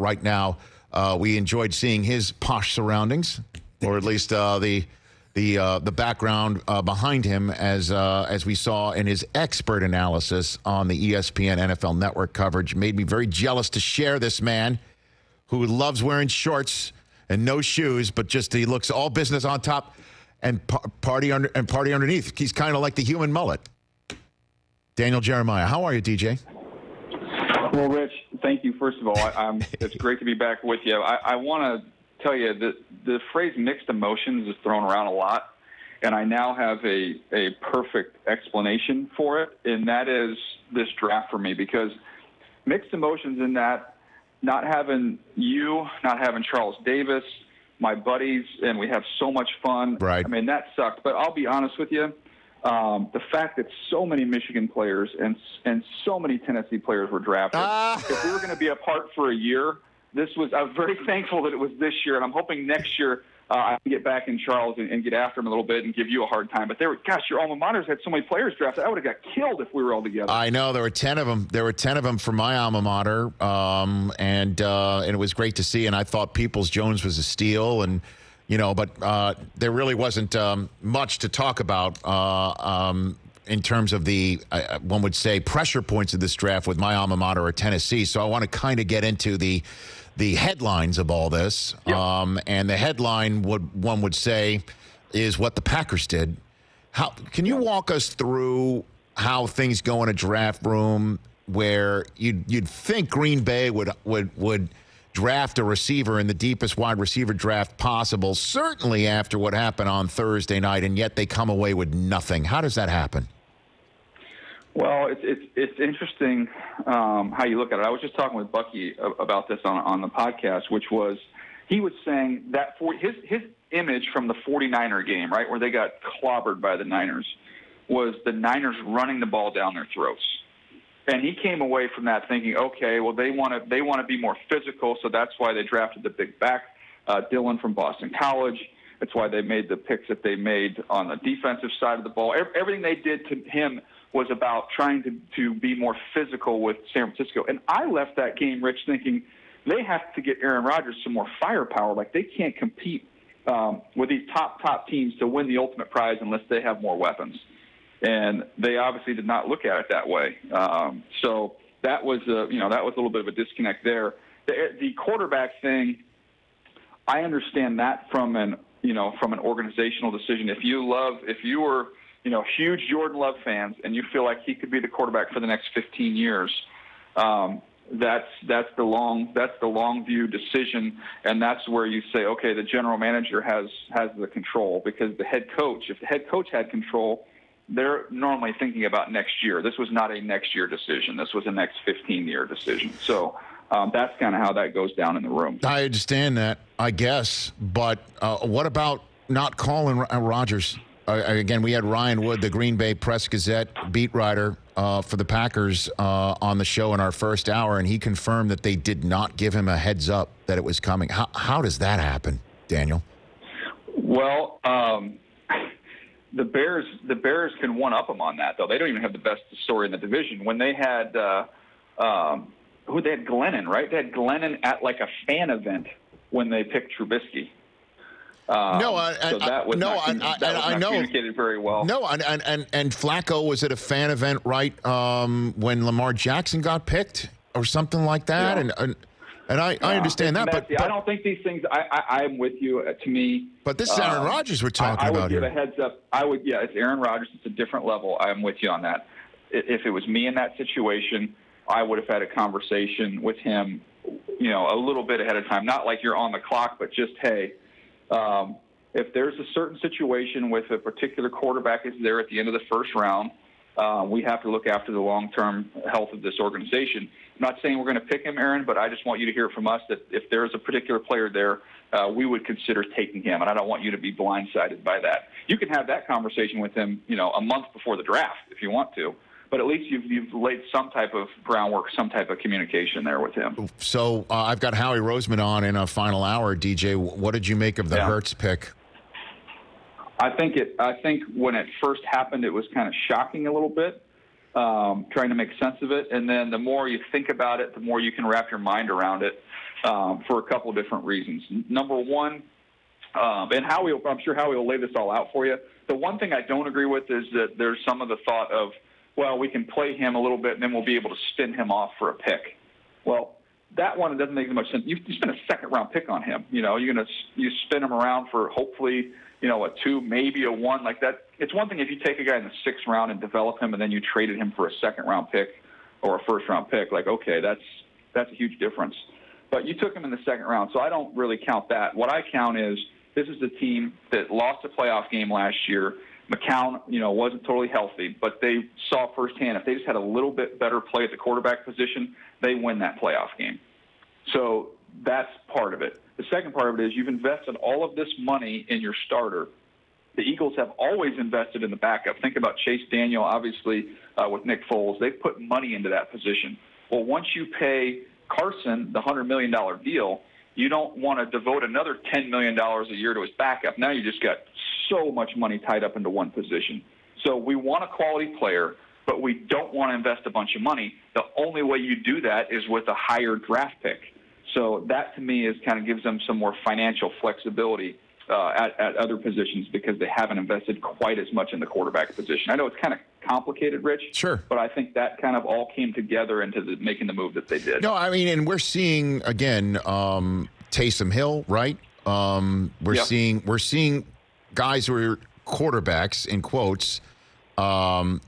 right now. We enjoyed seeing his posh surroundings, or at least the background behind him, as we saw in his expert analysis on the ESPN NFL Network coverage. Made me very jealous to share this man who loves wearing shorts and no shoes, but just he looks all business on top and party underneath. He's kind of like the human mullet. Daniel Jeremiah, how are you, DJ? Well, Rich, thank you. First of all, it's great to be back with you. I want to tell you that the phrase mixed emotions is thrown around a lot, and I now have a perfect explanation for it, and that is this draft for me, because mixed emotions in that not having you, not having Charles Davis, my buddies, and we have so much fun. Right. I mean, that sucked, but I'll be honest with you. The fact that so many Michigan players and so many Tennessee players were drafted, if we were going to be apart for a year, I was very thankful that it was this year, and I'm hoping next year I can get back in Charles and get after him a little bit and give you a hard time. But gosh, your alma mater's had so many players drafted. I would have got killed if we were all together. I know, there were 10 of them. There were 10 of them from my alma mater, and it was great to see. And I thought Peoples-Jones was a steal, and but there really wasn't much to talk about in terms of the, one would say, pressure points of this draft with my alma mater or Tennessee. So I want to kind of get into the headlines of all this. Yep. And the headline, one would say, is what the Packers did. Can you walk us through how things go in a draft room where you'd think Green Bay would draft a receiver in the deepest wide receiver draft possible, certainly after what happened on Thursday night, and yet they come away with nothing? How does that happen? Well, it's interesting how you look at it. I was just talking with Bucky about this on the podcast, which was he was saying that for his image from the 49er game, right, where they got clobbered by the Niners, was the Niners running the ball down their throats. And he came away from that thinking, okay, well, they want to be more physical, so that's why they drafted the big back, Dylan from Boston College. That's why they made the picks that they made on the defensive side of the ball. Everything they did to him was about trying to be more physical with San Francisco. And I left that game, Rich, thinking they have to get Aaron Rodgers some more firepower. Like, they can't compete with these top teams to win the ultimate prize unless they have more weapons. And they obviously did not look at it that way. So that was a little bit of a disconnect there. The quarterback thing, I understand that from an organizational decision. If you were huge Jordan Love fans and you feel like he could be the quarterback for the next 15 years, that's the long view decision, and that's where you say, okay, the general manager has the control, because if the head coach had control, they're normally thinking about next year. This was not a next year decision. This was a next 15-year decision. So that's kind of how that goes down in the room. I understand that, I guess. But what about not calling Rodgers? Again, we had Ryan Wood, the Green Bay Press-Gazette beat writer for the Packers, on the show in our first hour, and he confirmed that they did not give him a heads up that it was coming. How does that happen, Daniel? Well, the Bears can one-up them on that, though. They don't even have the best story in the division. When they had they had Glennon, right? They had Glennon at like a fan event when they picked Trubisky. I know communicated very well. No, and Flacco was at a fan event, right? When Lamar Jackson got picked or something like that, yeah. And I understand that, but I don't think these things. I'm with you. To me, but this is Aaron Rodgers we're talking about here. I would give a heads up. It's Aaron Rodgers. It's a different level. I'm with you on that. If it was me in that situation, I would have had a conversation with him, a little bit ahead of time. Not like you're on the clock, but just, hey, if there's a certain situation with a particular quarterback is there at the end of the first round, we have to look after the long-term health of this organization. I'm not saying we're going to pick him, Aaron, but I just want you to hear from us that if there's a particular player there, we would consider taking him, and I don't want you to be blindsided by that. You can have that conversation with him, a month before the draft if you want to, but at least you've laid some type of groundwork, some type of communication there with him. So I've got Howie Roseman on in a final hour. DJ, what did you make of the Hurts pick? I think when it first happened, it was kind of shocking a little bit, trying to make sense of it. And then the more you think about it, the more you can wrap your mind around it. for a couple of different reasons. Number one, and I'm sure Howie will lay this all out for you. The one thing I don't agree with is that there's some of the thought of, well, we can play him a little bit and then we'll be able to spin him off for a pick. Well, that one doesn't make as much sense. You spend a second-round pick on him. You spin him around for hopefully, a 2, maybe a 1 like that. It's one thing if you take a guy in the 6th round and develop him and then you traded him for a second-round pick or a first-round pick. Like, okay, that's a huge difference. But you took him in the 2nd round, so I don't really count that. What I count is this is the team that lost a playoff game last year. McCown, wasn't totally healthy, but they saw firsthand if they just had a little bit better play at the quarterback position, they win that playoff game. So that's part of it. The second part of it is you've invested all of this money in your starter. The Eagles have always invested in the backup. Think about Chase Daniel, obviously, with Nick Foles. They've put money into that position. Well, once you pay Carson the $100 million deal, you don't want to devote another $10 million a year to his backup. Now you just got so much money tied up into one position. So we want a quality player, but we don't want to invest a bunch of money. The only way you do that is with a higher draft pick. So that, to me, kind of gives them some more financial flexibility at other positions because they haven't invested quite as much in the quarterback position. I know it's kind of complicated, Rich. Sure. But I think that kind of all came together into making the move that they did. No, I mean, and we're seeing, again, Taysom Hill, right? We're seeing guys who are quarterbacks, in quotes, come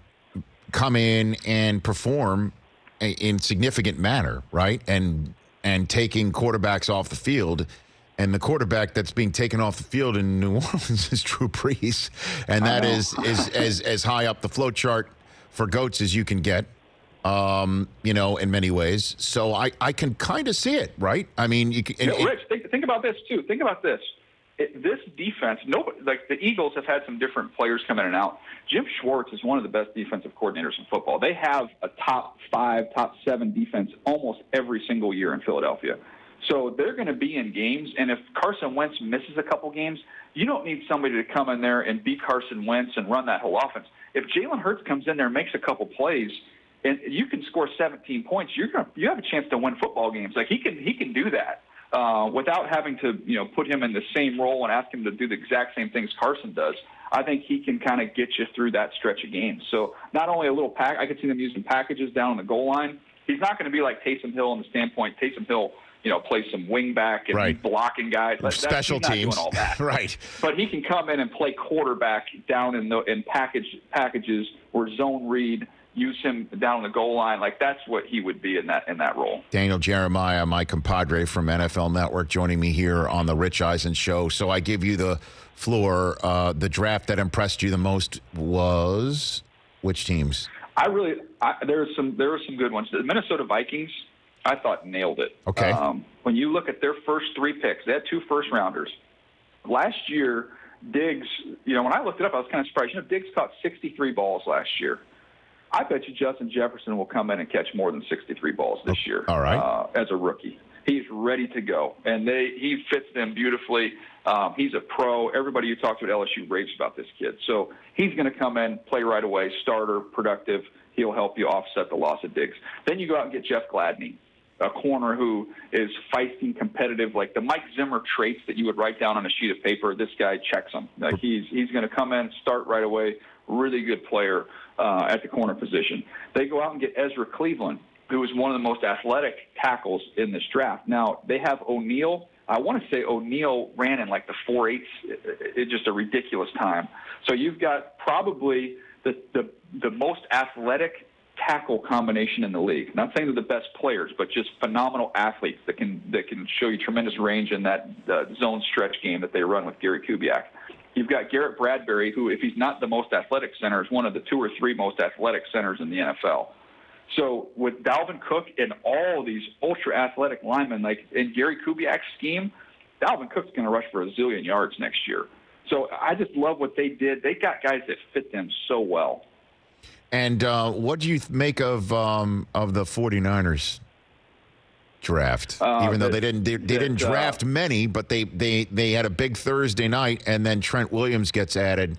in and perform in significant manner, right? And taking quarterbacks off the field. And the quarterback that's being taken off the field in New Orleans is Drew Brees. And that is as high up the flow chart for GOATs as you can get, in many ways. So I can kind of see it, right? I mean, you can, Rich, think about this, too. Think about this. This defense, the Eagles have had some different players come in and out. Jim Schwartz is one of the best defensive coordinators in football. They have a top 5, top 7 defense almost every single year in Philadelphia. So they're going to be in games, and if Carson Wentz misses a couple games, you don't need somebody to come in there and beat Carson Wentz and run that whole offense. If Jalen Hurts comes in there and makes a couple plays, and you can score 17 points, you have a chance to win football games. Like he can do that without having to put him in the same role and ask him to do the exact same things Carson does. I think he can kind of get you through that stretch of games. So not only a little pack, I could see them using packages down on the goal line. He's not going to be like Taysom Hill in the standpoint. Taysom Hill, play some wing back and right. blocking guys. Special he's not teams, doing all that. right? But he can come in and play quarterback down in packages or zone read. Use him down the goal line. Like that's what he would be in that role. Daniel Jeremiah, my compadre from NFL Network, joining me here on the Rich Eisen Show. So I give you the floor. The draft that impressed you the most was which teams? There were some good ones. The Minnesota Vikings, I thought nailed it. Okay. When you look at their first 3 picks, they had 2 first-rounders. Last year, Diggs, when I looked it up, I was kind of surprised. Diggs caught 63 balls last year. I bet you Justin Jefferson will come in and catch more than 63 balls this year. All right. As a rookie. He's ready to go, and he fits them beautifully. He's a pro. Everybody you talk to at LSU raves about this kid. So he's going to come in, play right away, starter, productive. He'll help you offset the loss of Diggs. Then you go out and get Jeff Gladney, a corner who is feisty, competitive, like the Mike Zimmer traits that you would write down on a sheet of paper. This guy checks them. Like he's going to come in, start right away. Really good player at the corner position. They go out and get Ezra Cleveland, who is one of the most athletic tackles in this draft. Now, they have O'Neal. I want to say O'Neal ran in like the 4.8. It's just a ridiculous time. So you've got probably the most athletic tackle combination in the league. Not saying they're the best players, but just phenomenal athletes that can show you tremendous range in that zone stretch game that they run with Gary Kubiak. You've got Garrett Bradbury, who, if he's not the most athletic center, is one of the 2 or 3 most athletic centers in the NFL. So with Dalvin Cook and all these ultra-athletic linemen, like in Gary Kubiak's scheme, Dalvin Cook's going to rush for a zillion yards next year. So I just love what they did. They got guys that fit them so well. And what do you make of the 49ers draft? Even though they didn't draft many, but they had a big Thursday night, and then Trent Williams gets added.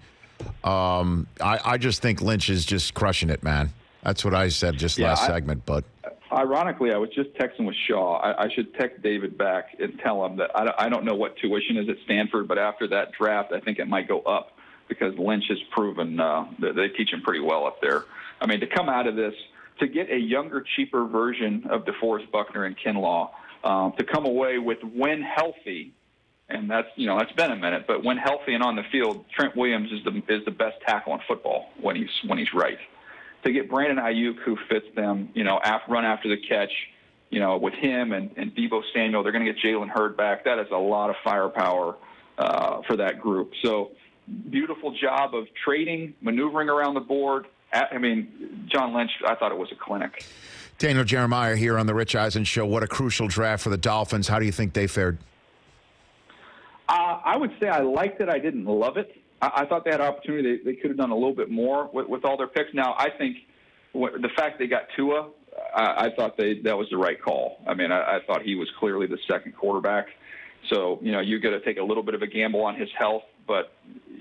I just think Lynch is just crushing it, man. That's what I said last segment. But Ironically, I was just texting with Shaw. I should text David back and tell him that I don't know what tuition is at Stanford, but after that draft, I think it might go up because Lynch has proven that they teach him pretty well up there. I mean, to come out of this, to get a younger, cheaper version of DeForest Buckner and Kinlaw, to come away with when healthy, and that's been a minute, but when healthy and on the field, Trent Williams is the best tackle in football when he's right. To get Brandon Ayuk, who fits them, run after the catch, with him and Deebo Samuel, they're going to get Jalen Hurd back. That is a lot of firepower for that group. So beautiful job of trading, maneuvering around the board. John Lynch, I thought it was a clinic. Daniel Jeremiah here on the Rich Eisen Show. What a crucial draft for the Dolphins. How do you think they fared? I would say I liked it. I didn't love it. I thought they had opportunity. They could have done a little bit more with all their picks. Now, I think the fact they got Tua, I thought that was the right call. I mean, I thought he was clearly the second quarterback. So, you got to take a little bit of a gamble on his health, but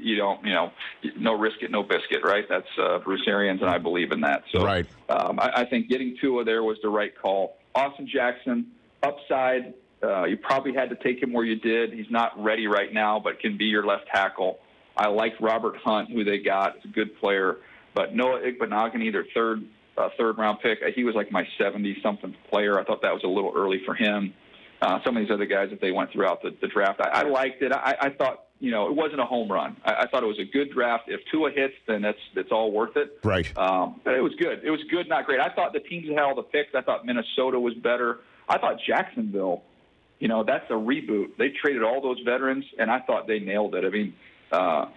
no risk it, no biscuit, right? That's Bruce Arians, and I believe in that. So right. I think getting Tua there was the right call. Austin Jackson, upside. You probably had to take him where you did. He's not ready right now, but can be your left tackle. I like Robert Hunt, who they got. He's a good player. But Noah Igbinoghene, their third-round pick, he was like my 70-something player. I thought that was a little early for him. Some of these other guys that they went throughout the draft, I liked it. I thought, it wasn't a home run. I thought it was a good draft. If Tua hits, then it's all worth it. Right. But it was good. It was good, not great. I thought the teams that had all the picks, I thought Minnesota was better. I thought Jacksonville, that's a reboot. They traded all those veterans, and I thought they nailed it. I mean,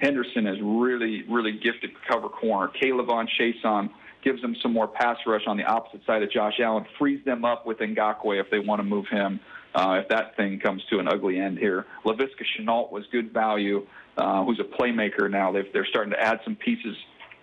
Henderson is really, really gifted cover corner. Kayvon Chason gives them some more pass rush on the opposite side of Josh Allen, frees them up with Ngakoue if they want to move him, if that thing comes to an ugly end here. Laviska Shenault was good value, who's a playmaker now. They're starting to add some pieces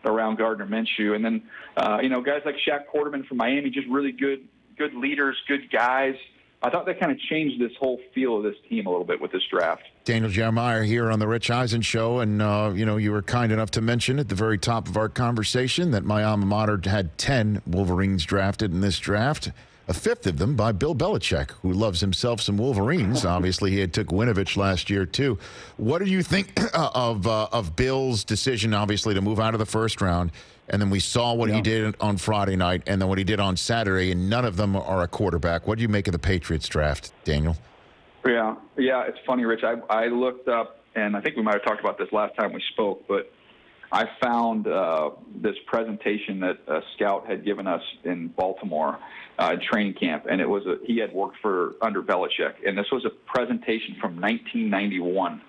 around Gardner Minshew. And then, guys like Shaq Quarterman from Miami, just really good leaders, good guys. I thought that kind of changed this whole feel of this team a little bit with this draft. Daniel Jeremiah here on the Rich Eisen Show, and you were kind enough to mention at the very top of our conversation that my alma mater had 10 Wolverines drafted in this draft, a fifth of them by Bill Belichick, who loves himself some Wolverines. Obviously, he had took Winovich last year, too. What did you think of Bill's decision, obviously, to move out of the first round? And then we saw what he did on Friday night and then what he did on Saturday, and none of them are a quarterback. What do you make of the Patriots draft, Daniel? Yeah, it's funny, Rich. I looked up, and I think we might have talked about this last time we spoke, but I found this presentation that a scout had given us in Baltimore training camp, and it was he had worked under Belichick, and this was a presentation from 1991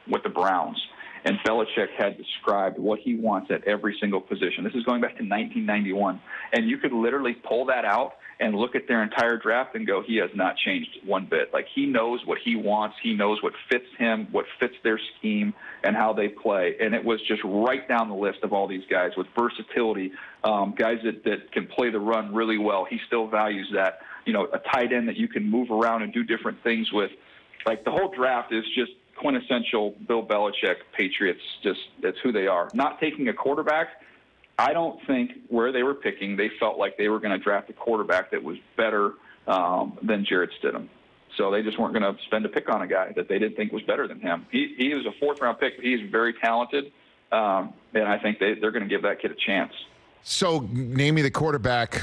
with the Browns. And Belichick had described what he wants at every single position. This is going back to 1991. And you could literally pull that out and look at their entire draft and go, he has not changed one bit. Like, he knows what he wants. He knows what fits him, what fits their scheme, and how they play. And it was just right down the list of all these guys with versatility, guys that can play the run really well. He still values that. A tight end that you can move around and do different things with. Like, the whole draft is just quintessential Bill Belichick Patriots. That's who they are. Not taking a quarterback, I don't think where they were picking, they felt like they were going to draft a quarterback that was better than Jarrett Stidham. So they just weren't going to spend a pick on a guy that they didn't think was better than him. He was a fourth-round pick, but he's very talented, and I think they're going to give that kid a chance. So name me the quarterback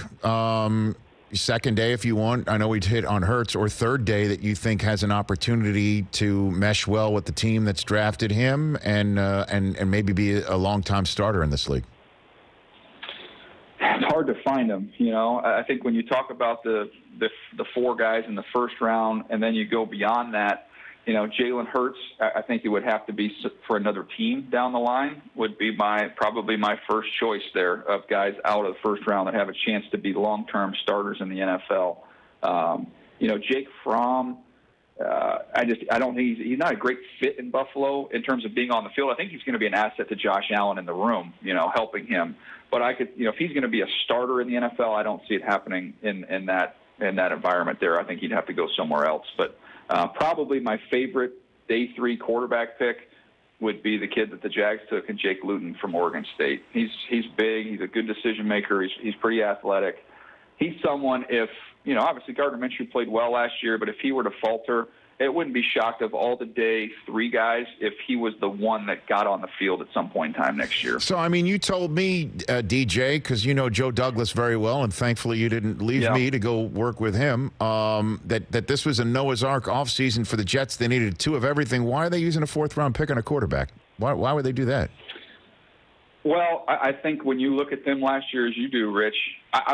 second day if you want. I know we'd hit on Hurts, or third day that you think has an opportunity to mesh well with the team that's drafted him and maybe be a long-time starter in this league. It's hard to find them. I think when you talk about the four guys in the first round and then you go beyond that, Jalen Hurts, I think it would have to be for another team down the line, would be probably my first choice there of guys out of the first round that have a chance to be long-term starters in the NFL. Jake Fromm, I don't think he's not a great fit in Buffalo in terms of being on the field. I think he's going to be an asset to Josh Allen in the room, helping him. But if he's going to be a starter in the NFL, I don't see it happening in that environment there. I think he'd have to go somewhere else. But probably my favorite day 3 quarterback pick would be the kid that the Jags took, and Jake Luton from Oregon State. He's big. He's a good decision maker. He's pretty athletic. he's someone, if, obviously Gardner Minshew played well last year, but if he were to falter, it wouldn't be shocked of all the day three guys if he was the one that got on the field at some point in time next year. So, I mean, you told me, DJ, because you know Joe Douglas very well, and thankfully you didn't leave me to go work with him, that this was a Noah's Ark offseason for the Jets. They needed two of everything. Why are they using a fourth-round pick on a quarterback? Why would they do that? Well, I think when you look at them last year, as you do, Rich,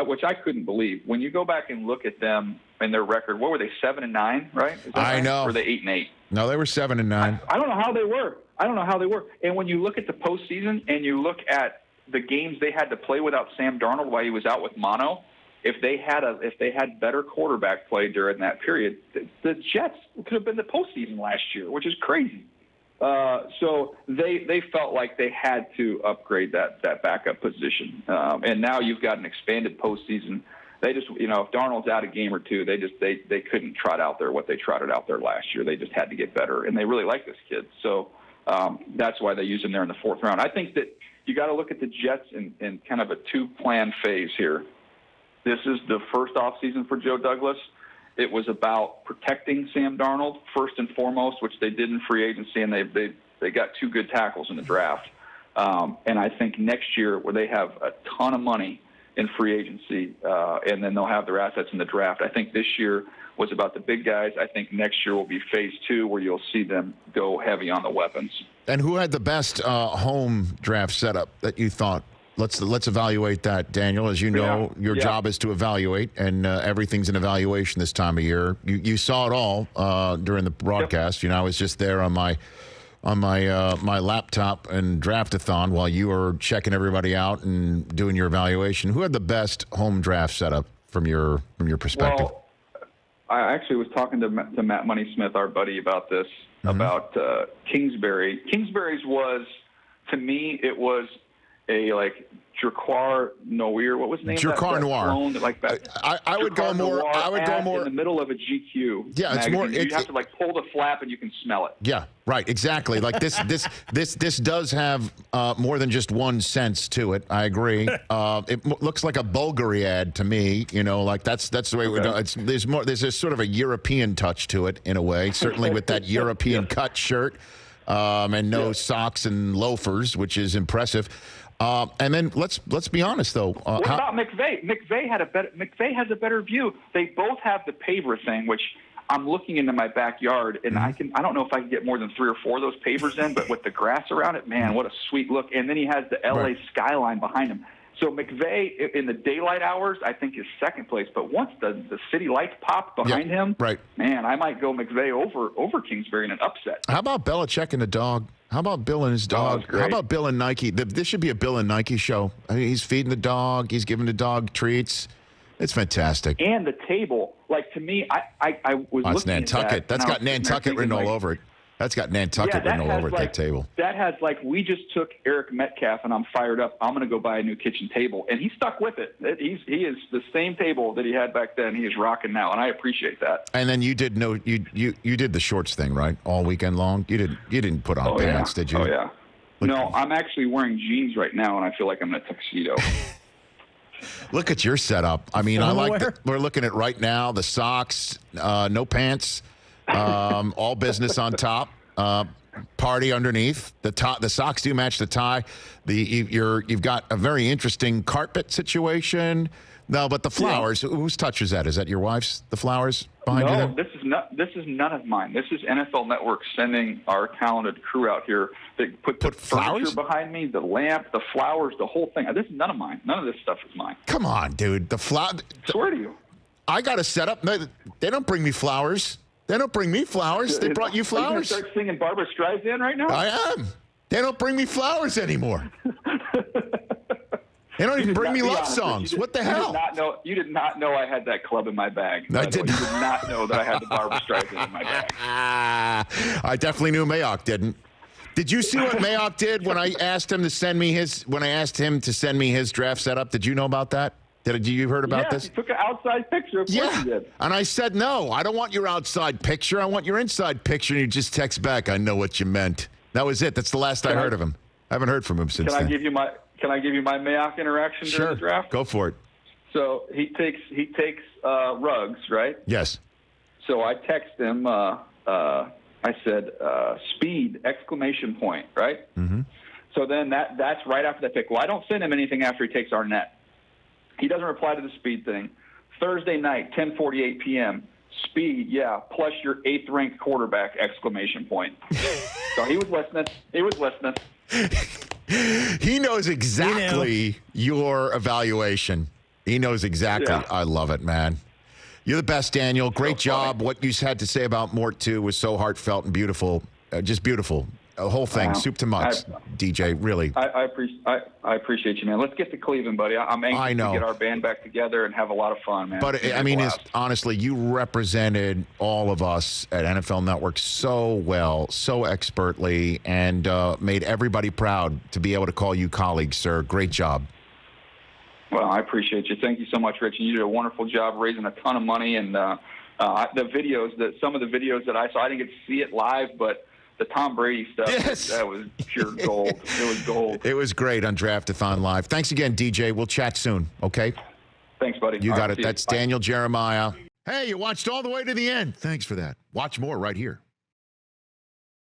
which I couldn't believe, when you go back and look at them and their record, what were they, 7-9, right? I know. Or were they 8-8? No, they were 7-9. I don't know how they were. And when you look at the postseason and you look at the games they had to play without Sam Darnold while he was out with mono, if they had better quarterback play during that period, the Jets could have been the postseason last year, which is crazy. So they felt like they had to upgrade that backup position. And now you've got an expanded postseason. They just, if Darnold's out a game or two, they couldn't trot out there what they trotted out there last year. They just had to get better, and they really like this kid. So that's why they use him there in the fourth round. I think that you got to look at the Jets in kind of a two-plan phase here. This is the first offseason for Joe Douglas. It was about protecting Sam Darnold first and foremost, which they did in free agency, and they got two good tackles in the draft. And I think next year, where they have a ton of money in free agency, and then they'll have their assets in the draft. I think this year was about the big guys. I think next year will be phase two, where you'll see them go heavy on the weapons. And who had the best home draft setup that you thought? Let's evaluate that, Daniel. As you know, your job is to evaluate, and everything's an evaluation this time of year. You saw it all during the broadcast. Yep. I was just there on my laptop and draft-a-thon while you were checking everybody out and doing your evaluation. Who had the best home draft setup from your perspective? Well, I actually was talking to Matt Money Smith, our buddy, about this, about Kingsbury. Kingsbury's was, to me, it was a Drakkar Noir. What was the name? Drakkar Noir. I would go more. I would go more in the middle of a GQ. Yeah, it's magazine. more. You have to pull the flap and you can smell it. Yeah, right. Exactly. This does have more than just one sense to it. I agree. It looks like a Bulgari ad to me. That's the way we go. There's more. There's a sort of a European touch to it in a way. Certainly with that European cut shirt and no socks and loafers, which is impressive. And then let's be honest though. What about McVay? McVay has a better view. They both have the paver thing, which I'm looking into my backyard, and I don't know if I can get more than 3 or 4 of those pavers in, but with the grass around it, man, what a sweet look. And then he has the LA skyline behind him. So McVay in the daylight hours, I think, is second place. But once the city lights pop behind him, man, I might go McVay over Kingsbury in an upset. How about Belichick and the dog? How about Bill and his dog? How about Bill and Nike? This should be a Bill and Nike show. I mean, he's feeding the dog. He's giving the dog treats. It's fantastic. And the table, to me, I was looking at Nantucket. That's got Nantucket written all over it. That's got Nantucket written all over it, that table. That has, we just took Eric Metcalf, and I'm fired up. I'm going to go buy a new kitchen table. And he stuck with it. He is the same table that he had back then. He is rocking now, and I appreciate that. And then you did you did the shorts thing, right? All weekend long? You didn't put on pants, did you? Oh, yeah. No, I'm actually wearing jeans right now, and I feel like I'm in a tuxedo. Look at your setup. I mean, we're looking at right now, the socks, no pants. All business on top, party underneath. The socks do match the tie. You've got a very interesting carpet situation. No, but the flowers. Whose touch is that? Is that your wife's? The flowers behind you? No, this is none of mine. This is NFL Network sending our talented crew out here. They put flowers behind me, the lamp, the flowers, the whole thing. This is none of mine. None of this stuff is mine. Come on, dude. The flower. Swear to you. I got a setup. They don't bring me flowers. They don't bring me flowers. They brought you flowers. Are you going to start singing Barbra Streisand right now? I am. They don't bring me flowers anymore. They don't even bring me love songs. What the hell? You did not know I had that club in my bag. I did. You did not know that I had the Barbra Streisand in my bag. I definitely knew Mayock didn't. Did you see what Mayock did when I asked him to send me his draft setup? Did you know about that? Did you heard about this? He took an outside picture. Of course he did. And I said, no, I don't want your outside picture. I want your inside picture. And you just text back, I know what you meant. That was it. That's the last I heard of him. I haven't heard from him since then. Can I give you my Mayock interaction during the draft? Go for it. So he takes Ruggs, right? Yes. So I text him. I said, "Speed!" ! Right? Mm-hmm. So then that's right after that pick. Well, I don't send him anything after he takes Arnett. He doesn't reply to the speed thing. Thursday night, 10:48 p.m. Speed, yeah, plus your 8th-ranked quarterback! So he was listening. He knows exactly your evaluation. He knows exactly. Yeah. I love it, man. You're the best, Daniel. Great So funny. job. What you had to say about Mort, too, was so heartfelt and beautiful. Just beautiful. The whole thing, Wow. soup to nuts, DJ, really. I appreciate you, man. Let's get to Cleveland, buddy. I'm anxious to get our band back together and have a lot of fun, man. But, I mean, honestly, you represented all of us at NFL Network so well, so expertly, and made everybody proud to be able to call you colleagues, sir. Great job. Well, I appreciate you. Thank you so much, Rich. You did a wonderful job raising a ton of money. And some of the videos that I saw, I didn't get to see it live, but the Tom Brady stuff, yes. That was pure gold. It was gold. It was great on Draftathon Live. Thanks again, DJ. We'll chat soon, okay? Thanks, buddy. You all got right, it. That's Daniel Jeremiah. Hey, you watched all the way to the end. Thanks for that. Watch more right here.